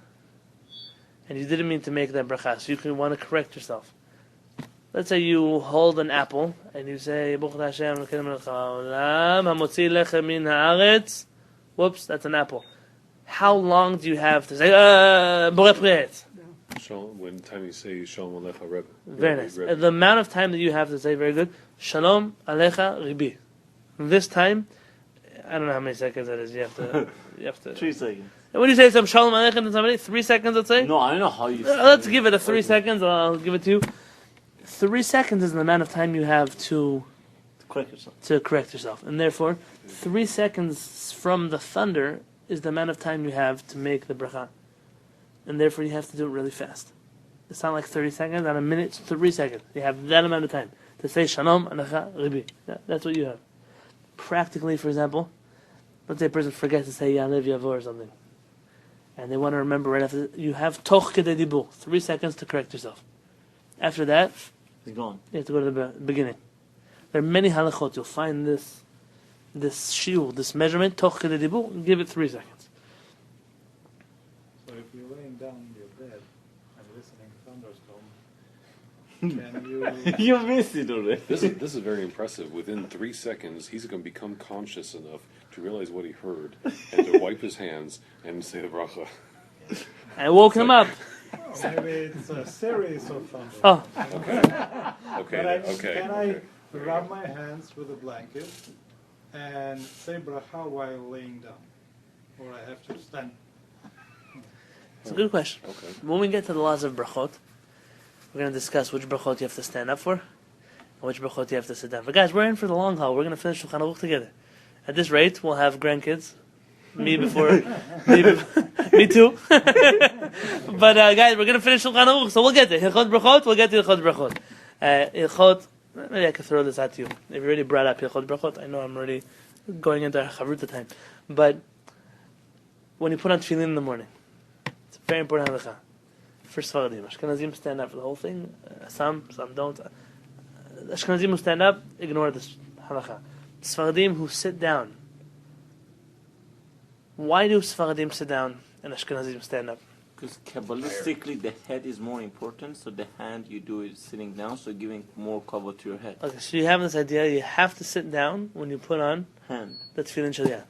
and you didn't mean to make that bracha, so you can want to correct yourself. Let's say you hold an apple and you say, Baruch Hashem, Elokeinu melech haolam, hamotzi lechem min haaretz. Whoops, that's an apple. How long do you have to say, Borei Priet? When time you say Shalom Alecha Rebbe. Very nice. The amount of time that you have to say, very good, Shalom Alecha Rabbi. This time, I don't know how many seconds that is. You have to. 3 seconds. And when you say some Shalom Aleichem to somebody, 3 seconds, let's say? No, I don't know how you say Let's it. give it a 3 seconds, I'll give it to you. 3 seconds is the amount of time you have to Correct yourself. correct yourself. And therefore, 3 seconds from the thunder is the amount of time you have to make the bracha. And therefore, you have to do it really fast. It's not like 30 seconds, on a minute, it's 3 seconds. You have that amount of time to say Shalom Alecha Rabbi. That's what you have. Practically, for example, let's say a person forgets to say Halevy or something, and they want to remember right after. You have Toch Kedei Dibur, 3 seconds to correct yourself. After that, It's gone. you have to go to the beginning. There are many halachot. You'll find this shiur, this measurement, Toch Kedei Dibur, and give it 3 seconds. So if you're laying down in your bed and listening to thunderstorm, can you? You missed it already. This is very impressive. Within 3 seconds, he's going to become conscious enough to realize what he heard and to wipe his hands and say the bracha. I woke him up. Maybe it's a series of thunders. Oh, Okay, Can I rub my hands with a blanket and say bracha while laying down, or I have to stand? it's a good question. Okay. When we get to the laws of brachot, we're going to discuss which brachot you have to stand up for, and which brachot you have to sit down for. Guys, we're in for the long haul. We're going to finish Shulchan Aruch together. At this rate, we'll have grandkids. Me before, me too. But guys, we're going to finish Shulchan Aruch, so we'll get there. Hilchot brachot, we'll get to Hilchot brachot. Hilchot, maybe I can throw this out to you. If you already brought up Hilchot brachot, I know I'm already going into Chavruta time. But when you put on tefillin in the morning, it's a very important halacha. For Sephardim, Ashkenazim stand up for the whole thing. Some don't. Ashkenazim who stand up, ignore this halacha. Sephardim who sit down. Why do Sephardim sit down and Ashkenazim stand up? Because Kabbalistically, the head is more important, so the hand you do it sitting down, so giving more cover to your head. Okay, so you have this idea, you have to sit down when you put on Hand. the tefillin shaliyah.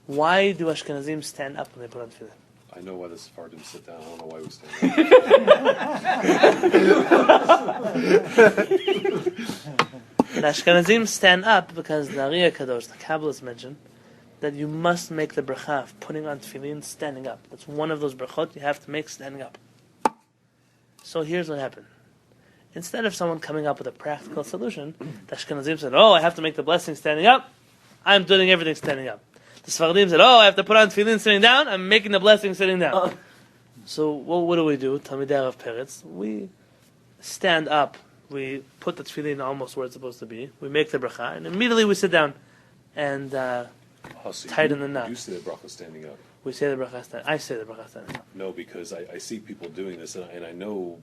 Why do Ashkenazim stand up when they put on tefillin? I know why the Sephardim sit down. I don't know why we stand up. The Ashkenazim stand up because the Ari Kadosh, the Kabbalists mentioned, that you must make the bracha of putting on tefillin standing up. That's one of those brachot you have to make standing up. So here's what happened. Instead of someone coming up with a practical solution, the Ashkenazim said, I have to make the blessing standing up. I'm doing everything standing up. The Sephardim said, I have to put on tefillin sitting down. I'm making the blessing sitting down. So what do we do? Talmidei Rav Peretz. We stand up. We put the tefillin almost where it's supposed to be. We make the bracha, and immediately we sit down and tighten the knot. You say the bracha standing up. We say the bracha standing. I say the bracha standing up. No, because I see people doing this, and I know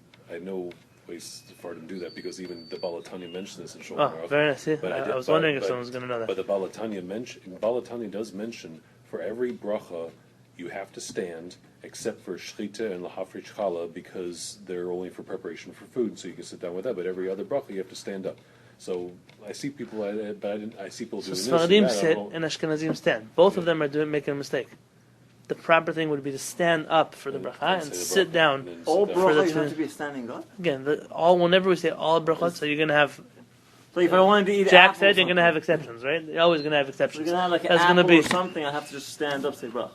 ways Sephardim do that, because even the Balatanya mentioned this in Shulchan Aruch. Very nice. See? But I was wondering if someone's going to know that. But the Balatanya does mention for every bracha you have to stand, except for shchita and lahafrich challah, because they're only for preparation for food, so you can sit down with that. But every other bracha you have to stand up. So I see people, I see people doing this. Sephardim sit and Ashkenazim stand. Both of them are making a mistake. The proper thing would be to stand up for the bracha and sit down. All for the bracha you have tefillin. to be standing up. Again, whenever we say all brachot, so you're going to have. So if I wanted to eat Jack apple said or you're going to have something, exceptions, right? You're always going to have You're exceptions. gonna have like an That's apple gonna be or something. I have to just stand up, say bracha.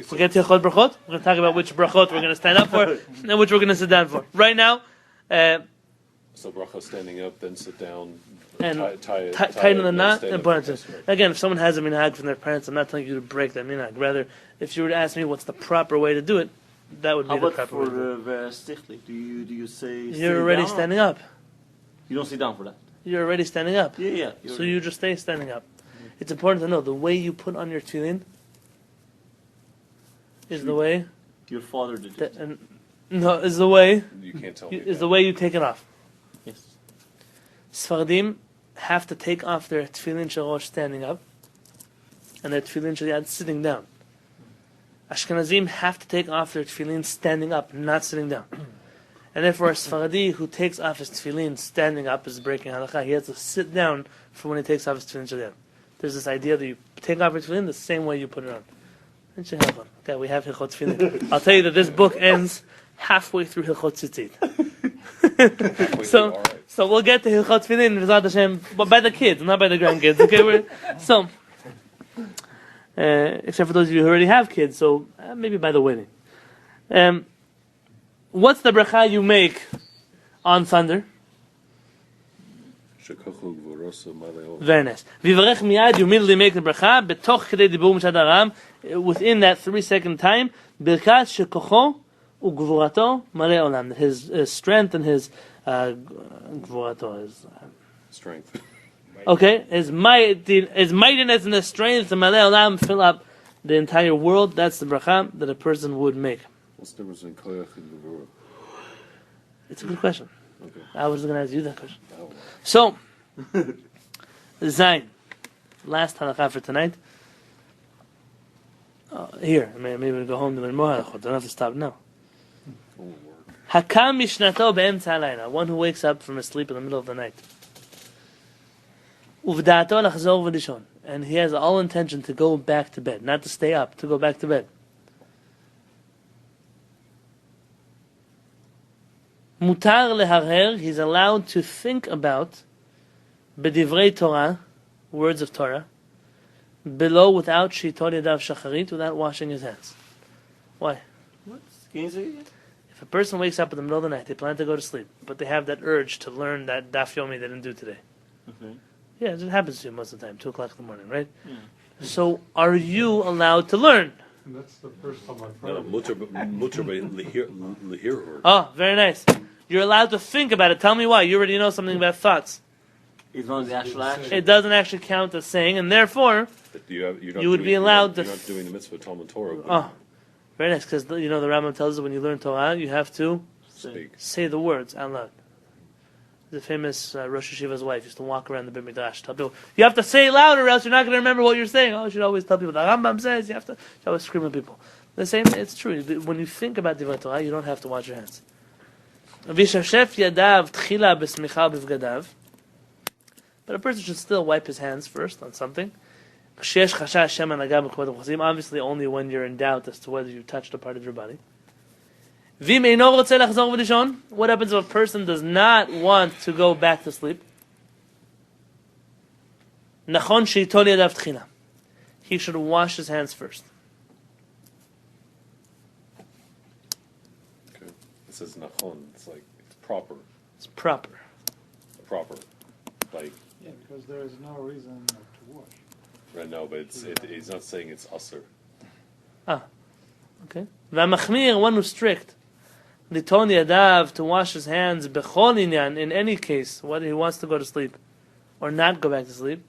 Forget Hilchot brachot. We're going to talk about which brachot we're going to stand up for and which we're going to sit down for. Right now, So bracha standing up, then sit down, and tighten tighten the knot stand and up. put it That's to. right. Again, if someone has a minhag from their parents, I'm not telling you to break that minhag. Rather, if you were to ask me what's the proper way to do it, that would be How the about proper for way to do it. stichli? Do you say You're already standing up. You don't sit down for that. You're already standing up. Yeah. So you just stay standing up. It's important to know the way you put on your tefillin is the way Your father did it. is the way You can't tell me. is the way you take it off. Yes. Sephardim have to take off their tefillin shalosh standing up, and their tefillin shalyad sitting down. Ashkenazim have to take off their tefillin standing up, not sitting down. And therefore, a Sephardi who takes off his tefillin standing up is breaking halakha. He has to sit down for when he takes off his tefillin shalian. There's this idea that you take off your tefillin the same way you put it on. Okay, we have Hilchot Tefillin. I'll tell you that this book ends halfway through Hilchot Tzitzit. So we'll get to Hilchot Tefillin, V'ezrat Hashem, but by the kids, not by the grandkids. Okay, except for those of you who already have kids, so maybe by the wedding. What's the bracha you make on thunder? Very nice. Vivarech miyad, you immediately make the bracha, betoch kedei dibur mishad aram, within that 3-second time, birkat shekocho ugvurato malei olam, his strength and his gvurato, his strength. Okay, his mightiness and his strength, and malei olam, fill up the entire world. That's the bracha that a person would make. What's the difference between koyach and gevura? It's a good question. Okay. I was going to ask you that question. Oh. So, Zayin, last halakha for tonight. Here, maybe we'll go home to learn more halachot. Don't have to stop now. Hakam mishnato be'emtza halayla, one who wakes up from his sleep in the middle of the night. Uvda'ato lachzor v'lishon, and he has all intention to go back to bed, not to stay up, to go back to bed. Mutar leharher, he's allowed to think about bedivrei Torah, words of Torah, below without shitol yadav shacharit, without washing his hands. Why? What? Can you say it again? If a person wakes up in the middle of the night, they plan to go to sleep, but they have that urge to learn that daf yomi they didn't do today. Okay. Yeah, it happens to you most of the time, 2 o'clock in the morning, right? Yeah. So, are you allowed to learn? And that's the first time I've No, heard of it. mutter lehirur. Oh, very nice. You're allowed to think about it. Tell me why. You already know something about thoughts. It's not the actual action. It doesn't actually count as saying, and therefore, you would be allowed to You're not doing the mitzvah Talmud Torah. oh, very nice, because the Rambam tells us when you learn Torah, you have to Speak. say the words out loud. The famous Rosh Hashiva's wife used to walk around the Beit Midrash, tell people, you have to say it louder, or else you're not going to remember what you're saying. Oh, you should always tell people, the Rambam says, you should always scream at people. The same, it's true. When you think about Divrei Torah, you don't have to wash your hands. Vishashef yadav tchila b'smicha b'vgadav. But a person should still wipe his hands first on something. Obviously, only when you're in doubt as to whether you touched a part of your body. What happens if a person does not want to go back to sleep? He should wash his hands first. Okay. It says nachon. It's like it's proper. It's proper. Proper. Like Yeah, because there is no reason not to wash. I know, but he's not saying it's usher. Okay. V'amachmir, one who's strict. Liton yadav, to wash his hands, bechol inyan, in any case, whether he wants to go to sleep or not go back to sleep.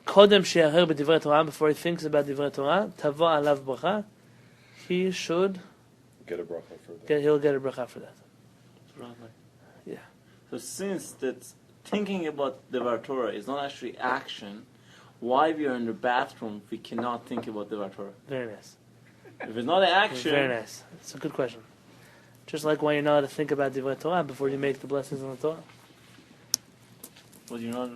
Kodem she'acher b'divrei Torah, before he thinks about divrei Torah, tavo alav bracha, he should Get a bracha for that. he'll get a bracha for that. Yeah. So since that thinking about the Torah is not actually action, why we are in the bathroom we cannot think about the Torah? Very nice. If it's not an action, Very nice. It's a good question. Just like why you're not allowed to think about divrei Torah before you make the blessings on the Torah. well, you're not.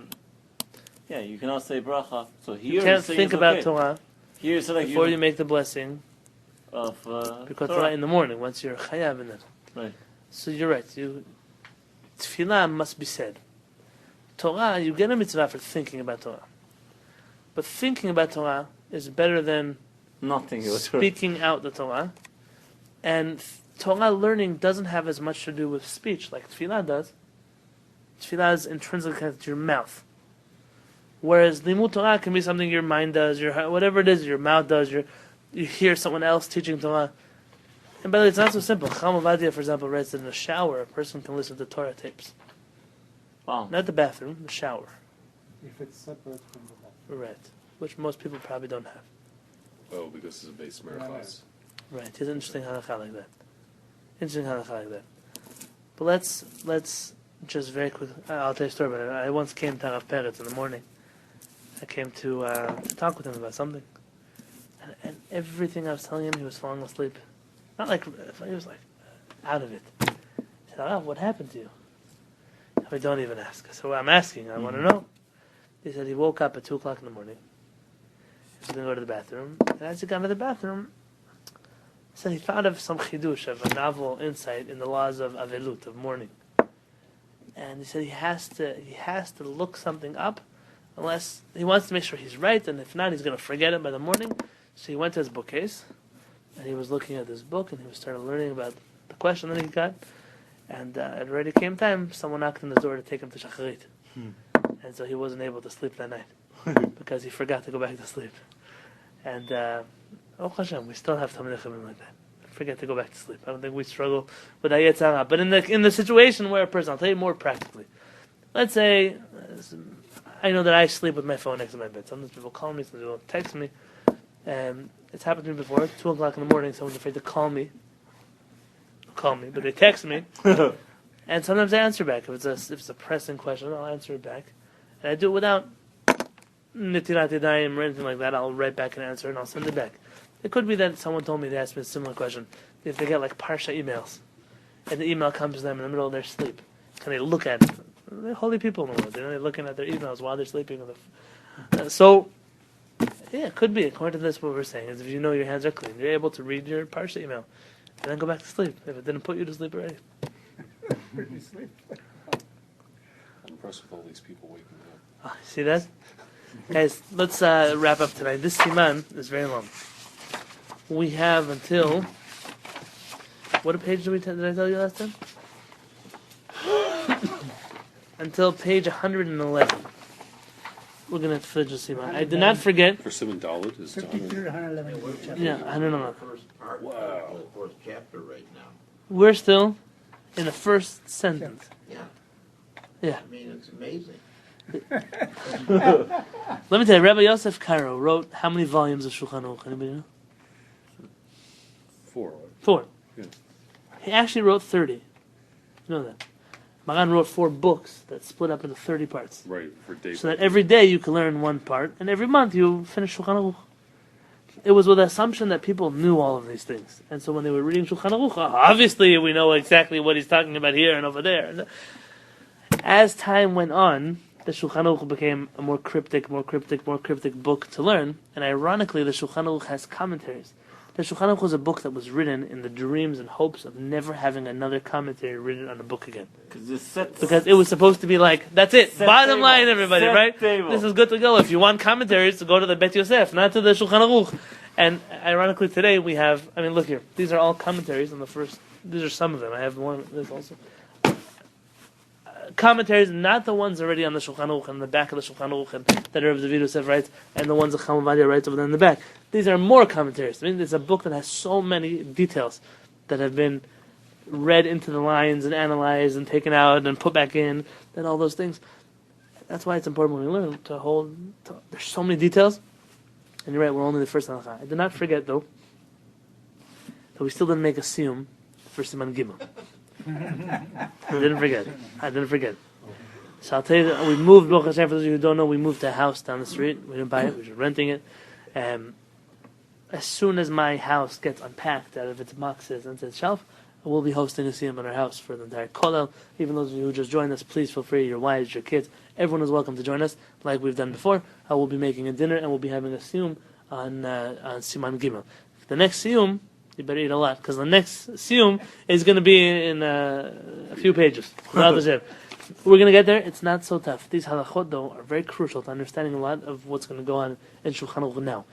Yeah, you cannot say bracha. So here You can't it's saying think it's about okay. Torah Here it's like before you make the blessing of because Torah. Torah in the morning once you're chayav in it. Right. So you're right. Tefillah must be said. Torah, you get a mitzvah for thinking about Torah. But thinking about Torah is better than Nothing. It was Torah. speaking out the Torah. And Torah learning doesn't have as much to do with speech like Tefillah does. Tefillah is intrinsically connected to your mouth. Whereas Limud Torah can be something your mind does, whatever it is, your mouth does, you hear someone else teaching Torah. And by the way, it's not so simple. Chacham Ovadia, for example, writes that in the shower, a person can listen to Torah tapes. Wow. Not the bathroom, the shower. If it's separate from the bathroom. Right. Which most people probably don't have. Oh, because it's a base merichas. Right. It's an interesting halakha like that. But let's just very quickly, I'll tell you a story about it. I once came to Rav Peretz in the morning. I came to talk with him about something. And everything I was telling him, he was falling asleep. Not like, he was like, out of it. He said, what happened to you? I don't even ask. So I'm asking, I want to know. He said he woke up at 2 o'clock in the morning. He was going to go to the bathroom. And as he got into the bathroom, he said he thought of some chidush, of a novel insight in the laws of avelut, of mourning. And he said he has to look something up, unless he wants to make sure he's right, and if not, he's going to forget it by the morning. So he went to his bookcase, and he was looking at this book, and he started learning about the question that he got. And it already came time, someone knocked on the door to take him to Shacharit. And so he wasn't able to sleep that night, because he forgot to go back to sleep. And, oh Hashem, we still have Talmidei Chachamim like that. Forget to go back to sleep. I don't think we struggle with that yet. But in the situation where a person, I'll tell you more practically. Let's say, I know that I sleep with my phone next to my bed. Sometimes people call me, sometimes people text me. It's happened to me before. 2 o'clock in the morning, someone's afraid to call me, but they text me. And sometimes I answer back. If it's a pressing question, I'll answer it back. And I do it without nitilat yadayim or anything like that. I'll write back an answer and I'll send it back. It could be that someone told me they asked me a similar question. If they get like parsha emails, and the email comes to them in the middle of their sleep, can they look at it? They're holy people in the world. They're looking at their emails while they're sleeping. So, yeah, it could be. According to this, what we're saying is if you know your hands are clean, you're able to read your parsha email, and then go back to sleep if it didn't put you to sleep already. I'm impressed with all these people waking up. Oh, see that? Guys, let's wrap up tonight. This siman is very long. We have until... What page did I tell you last time? Until page 111. We're going to finish the siman. I did not forget... For Siman Dalet is 53 to 111. Yeah, 111. First part, Wow. the first chapter right now. We're still in the first sentence. Yeah, Yeah. I mean, it's amazing. Let me tell you, Rabbi Yosef Cairo wrote how many volumes of Shulchan Aruch? Anybody know? 4. 4. Yeah. He actually wrote 30. You know that. Maran wrote 4 books that split up into 30 parts. Right, for day. So that every day you can learn one part, and every month you finish Shulchan Aruch. It was with the assumption that people knew all of these things. And so when they were reading Shulchan Aruch, obviously we know exactly what he's talking about here and over there. And as time went on, the Shulchan Aruch became a more cryptic book to learn. And ironically, the Shulchan Aruch has commentaries. The Shulchan Aruch was a book that was written in the dreams and hopes of never having another commentary written on a book again. Because it was supposed to be like, that's it, bottom line, everybody, right? This is good to go. If you want commentaries, to go to the Bet Yosef, not to the Shulchan Aruch. And ironically, today we have, I mean, look here, these are all commentaries on the first, these are some of them. I have one of this also. Commentaries, not the ones already on the Shulchan Aruch and the back of the Shulchan Aruch and that Rabbi David Yosef writes, and the ones that Chacham Ovadia writes over there in the back. These are more commentaries. I mean, it's a book that has so many details that have been read into the lines and analyzed and taken out and put back in and all those things. That's why it's important when we learn there's so many details. And you're right, we're only the first halakha. I did not forget, though, that we still didn't make a siyum for Siman Gimel. I didn't forget. So I'll tell you that we moved, Baruch Hashem, for those of you who don't know, we moved to a house down the street. We didn't buy it, we were renting it. As soon as my house gets unpacked out of its boxes and its shelf, we'll be hosting a siyum in our house for the entire Kollel. Even those of you who just joined us, please feel free, your wives, your kids, everyone is welcome to join us, like we've done before. We'll be making a dinner and we'll be having a siyum on Siman Gimel. The next siyum, you better eat a lot, because the next siyum is going to be in a few pages. We're going to get there. It's not so tough. These halachot, though, are very crucial to understanding a lot of what's going to go on in Shulchan Aruch now.